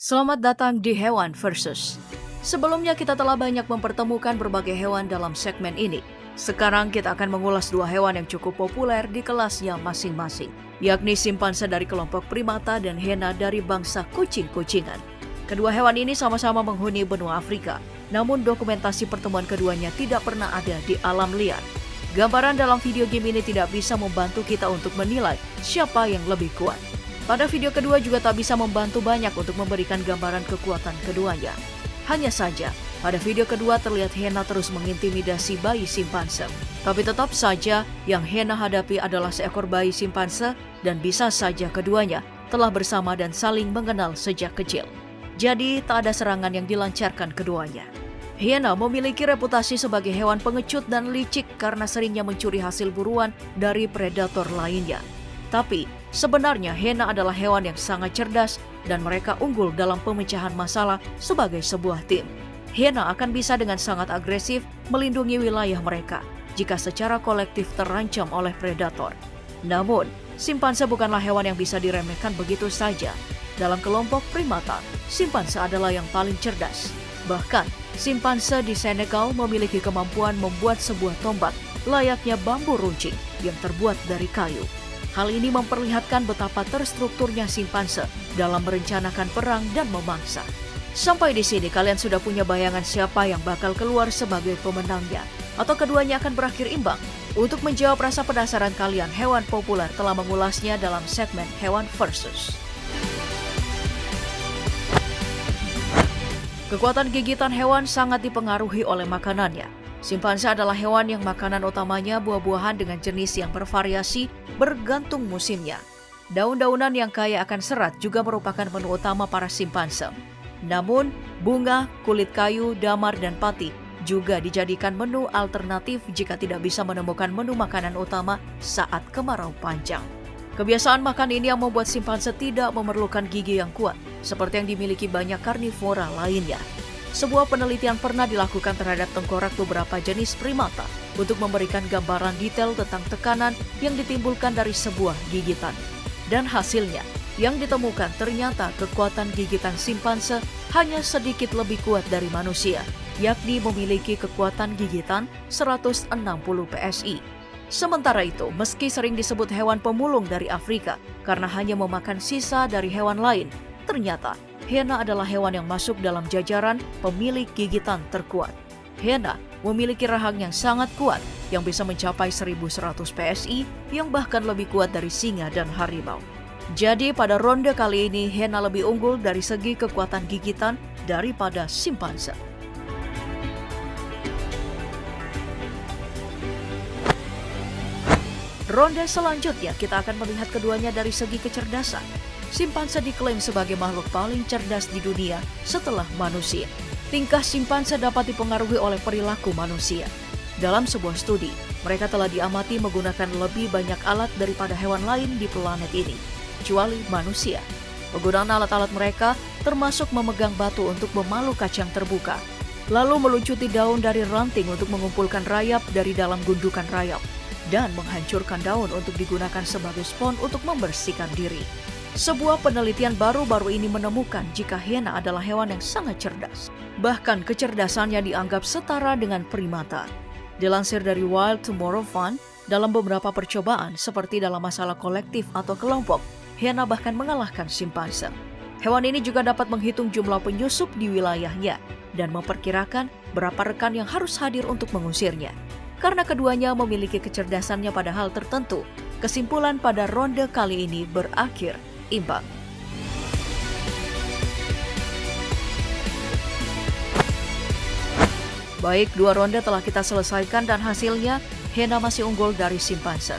Selamat datang di Hewan Versus. Sebelumnya kita telah banyak mempertemukan berbagai hewan dalam segmen ini. Sekarang kita akan mengulas dua hewan yang cukup populer di kelasnya masing-masing, yakni simpanse dari kelompok primata dan hiena dari bangsa kucing-kucingan. Kedua hewan ini sama-sama menghuni benua Afrika, namun dokumentasi pertemuan keduanya tidak pernah ada di alam liar. Gambaran dalam video game ini tidak bisa membantu kita untuk menilai siapa yang lebih kuat. Pada video kedua juga tak bisa membantu banyak untuk memberikan gambaran kekuatan keduanya. Hanya saja, pada video kedua terlihat hiena terus mengintimidasi bayi simpanse. Tapi tetap saja yang hiena hadapi adalah seekor bayi simpanse dan bisa saja keduanya telah bersama dan saling mengenal sejak kecil. Jadi tak ada serangan yang dilancarkan keduanya. Hiena memiliki reputasi sebagai hewan pengecut dan licik karena seringnya mencuri hasil buruan dari predator lainnya. Tapi sebenarnya hiena adalah hewan yang sangat cerdas dan mereka unggul dalam pemecahan masalah sebagai sebuah tim. Hiena akan bisa dengan sangat agresif melindungi wilayah mereka jika secara kolektif terancam oleh predator. Namun, simpanse bukanlah hewan yang bisa diremehkan begitu saja. Dalam kelompok primata, simpanse adalah yang paling cerdas. Bahkan, simpanse di Senegal memiliki kemampuan membuat sebuah tombak layaknya bambu runcing yang terbuat dari kayu. Hal ini memperlihatkan betapa terstrukturnya simpanse dalam merencanakan perang dan memangsa. Sampai di sini kalian sudah punya bayangan siapa yang bakal keluar sebagai pemenangnya, atau keduanya akan berakhir imbang? Untuk menjawab rasa penasaran kalian, hewan populer telah mengulasnya dalam segmen Hewan Versus. Kekuatan gigitan hewan sangat dipengaruhi oleh makanannya. Simpanse adalah hewan yang makanan utamanya buah-buahan dengan jenis yang bervariasi bergantung musimnya. Daun-daunan yang kaya akan serat juga merupakan menu utama para simpanse. Namun, bunga, kulit kayu, damar, dan pati juga dijadikan menu alternatif jika tidak bisa menemukan menu makanan utama saat kemarau panjang. Kebiasaan makan ini yang membuat simpanse tidak memerlukan gigi yang kuat, seperti yang dimiliki banyak karnivora lainnya. Sebuah penelitian pernah dilakukan terhadap tengkorak beberapa jenis primata untuk memberikan gambaran detail tentang tekanan yang ditimbulkan dari sebuah gigitan. Dan hasilnya, yang ditemukan ternyata kekuatan gigitan simpanse hanya sedikit lebih kuat dari manusia, yakni memiliki kekuatan gigitan 160 PSI. Sementara itu, meski sering disebut hewan pemulung dari Afrika karena hanya memakan sisa dari hewan lain, ternyata hiena adalah hewan yang masuk dalam jajaran pemilik gigitan terkuat. Hiena memiliki rahang yang sangat kuat yang bisa mencapai 1100 PSI yang bahkan lebih kuat dari singa dan harimau. Jadi pada ronde kali ini hiena lebih unggul dari segi kekuatan gigitan daripada simpanse. Ronde selanjutnya kita akan melihat keduanya dari segi kecerdasan. Simpanse diklaim sebagai makhluk paling cerdas di dunia setelah manusia. Tingkah simpanse dapat dipengaruhi oleh perilaku manusia. Dalam sebuah studi, mereka telah diamati menggunakan lebih banyak alat daripada hewan lain di planet ini, kecuali manusia. Penggunaan alat-alat mereka termasuk memegang batu untuk memalu kacang terbuka, lalu meluncuti daun dari ranting untuk mengumpulkan rayap dari dalam gundukan rayap, dan menghancurkan daun untuk digunakan sebagai spons untuk membersihkan diri. Sebuah penelitian baru-baru ini menemukan jika hiena adalah hewan yang sangat cerdas. Bahkan kecerdasannya dianggap setara dengan primata. Dilansir dari Wild Tomorrow Fund, dalam beberapa percobaan seperti dalam masalah kolektif atau kelompok, hiena bahkan mengalahkan simpanse. Hewan ini juga dapat menghitung jumlah penyusup di wilayahnya dan memperkirakan berapa rekan yang harus hadir untuk mengusirnya. Karena keduanya memiliki kecerdasannya pada hal tertentu, kesimpulan pada ronde kali ini berakhir imbang. Baik, dua ronde telah kita selesaikan dan hasilnya hiena masih unggul dari simpanse.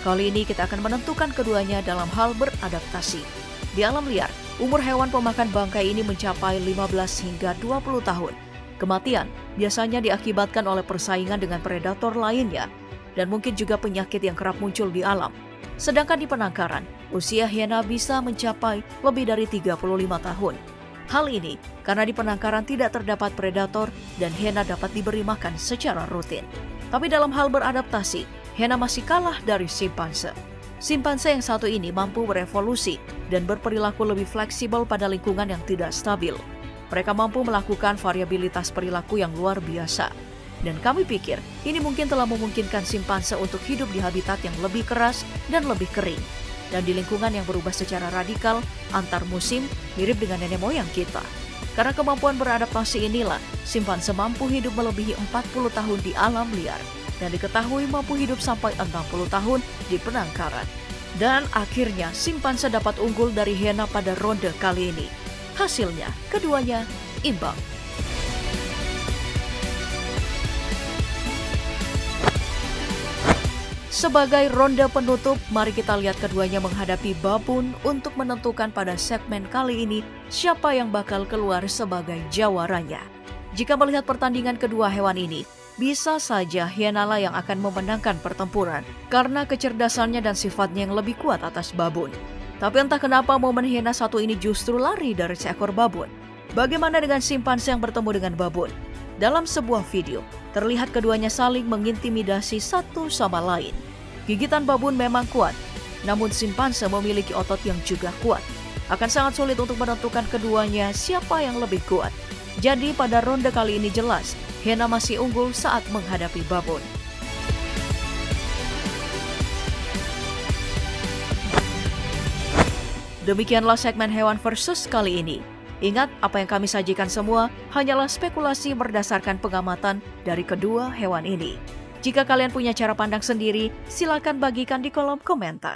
Kali ini kita akan menentukan keduanya dalam hal beradaptasi. Di alam liar, umur hewan pemakan bangkai ini mencapai 15 hingga 20 tahun. Kematian biasanya diakibatkan oleh persaingan dengan predator lainnya dan mungkin juga penyakit yang kerap muncul di alam. Sedangkan di penangkaran, usia hiena bisa mencapai lebih dari 35 tahun. Hal ini karena di penangkaran tidak terdapat predator dan hiena dapat diberi makan secara rutin. Tapi dalam hal beradaptasi, hiena masih kalah dari simpanse. Simpanse yang satu ini mampu berevolusi dan berperilaku lebih fleksibel pada lingkungan yang tidak stabil. Mereka mampu melakukan variabilitas perilaku yang luar biasa. Dan kami pikir, ini mungkin telah memungkinkan simpanse untuk hidup di habitat yang lebih keras dan lebih kering. Dan di lingkungan yang berubah secara radikal, antar musim, mirip dengan nenek moyang kita. Karena kemampuan beradaptasi inilah, simpanse mampu hidup melebihi 40 tahun di alam liar. Dan diketahui mampu hidup sampai 60 tahun di penangkaran. Dan akhirnya simpanse dapat unggul dari hiena pada ronde kali ini. Hasilnya, keduanya imbang. Sebagai ronde penutup, mari kita lihat keduanya menghadapi babun untuk menentukan pada segmen kali ini siapa yang bakal keluar sebagai jawaranya. Jika melihat pertandingan kedua hewan ini, bisa saja hiena yang akan memenangkan pertempuran karena kecerdasannya dan sifatnya yang lebih kuat atas babun. Tapi entah kenapa momen hiena satu ini justru lari dari seekor babun. Bagaimana dengan simpanse yang bertemu dengan babun? Dalam sebuah video, terlihat keduanya saling mengintimidasi satu sama lain. Gigitan babun memang kuat, namun simpanse memiliki otot yang juga kuat. Akan sangat sulit untuk menentukan keduanya siapa yang lebih kuat. Jadi pada ronde kali ini jelas, hiena masih unggul saat menghadapi babun. Demikianlah segmen hewan versus kali ini. Ingat, apa yang kami sajikan semua hanyalah spekulasi berdasarkan pengamatan dari kedua hewan ini. Jika kalian punya cara pandang sendiri, silakan bagikan di kolom komentar.